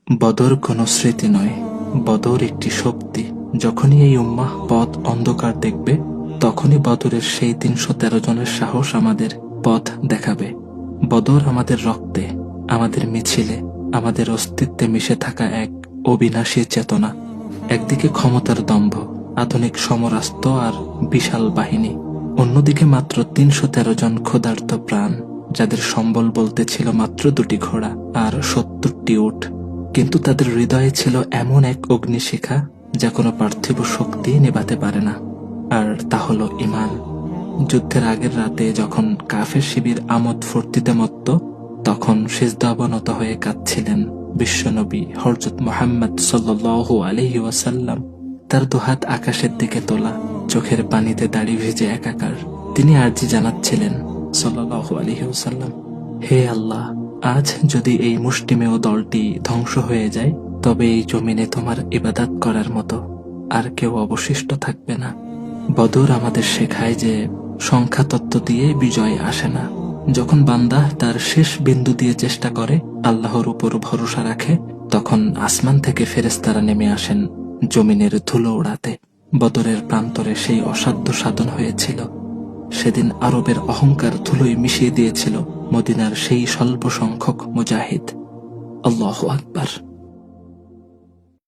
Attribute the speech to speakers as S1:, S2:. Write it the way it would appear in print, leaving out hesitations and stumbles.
S1: বদর কোনো স্মৃতি নয়, বদর একটি শক্তি। যখনই এই উম্মাহ পথ অন্ধকার দেখবে, তখনই বদরের সেই ৩১৩ জনের সাহস আমাদের পথ দেখাবে। বদর আমাদের রক্তে, আমাদের মিছিলে, আমাদের অস্তিত্বে মিশে থাকা এক অবিনাশী চেতনা। একদিকে ক্ষমতার দম্ভ, আধুনিক সমরাস্ত্র আর বিশাল বাহিনী, অন্যদিকে মাত্র ৩১৩ জন ক্ষুধার্ত প্রাণ, যাদের সম্বল বলতে ছিল মাত্র ২টি ঘোড়া আর ৭০টি উট। কিন্তু তাদের হৃদয়ে ছিল এমন এক অগ্নিশিখা যা কোনো পার্থিব শক্তি নেভাতে পারে না, আর তা হলো ঈমান। যুদ্ধের আগের রাতে যখন কাফের শিবির আমোদ ফুর্তিতে মত্ত, তখন সিজদা অবনত হয়ে কাঁদছিলেন বিশ্বনবী হযরত মুহাম্মদ সাল্লাল্লাহু আলাইহি ওয়াসাল্লাম। তার দুহাত আকাশের দিকে তোলা, চোখের পানিতে দাড়ি ভিজে একাকার। তিনি আরজি জানাচ্ছিলেন সাল্লাল্লাহু আলাইহি ওয়াসাল্লাম, হে আল্লাহ, আজ যদি এই মুষ্টিমেয় দলটি ধ্বংস হয়ে যায়, তবে এই জমিনে তোমার ইবাদত করার মতো আর কেউ অবশিষ্ট থাকবে না। বদর আমাদের শেখায় যে সংখ্যা তত্ত্ব দিয়ে বিজয় আসে না। যখন বান্দা তার শেষ বিন্দু দিয়ে চেষ্টা করে, আল্লাহর উপর ভরসা রাখে, তখন আসমান থেকে ফেরেশতারা নেমে আসেন জমিনের ধুলো উড়াতে। বদরের প্রান্তরে সেই অসাধ্য সাধন হয়েছিল। সেদিন আরবের অহংকার ধুলোয় মিশিয়ে দিয়েছিল মদিনার সেই স্বল্প সংখ্যক মুজাহিদ। আল্লাহু আকবার।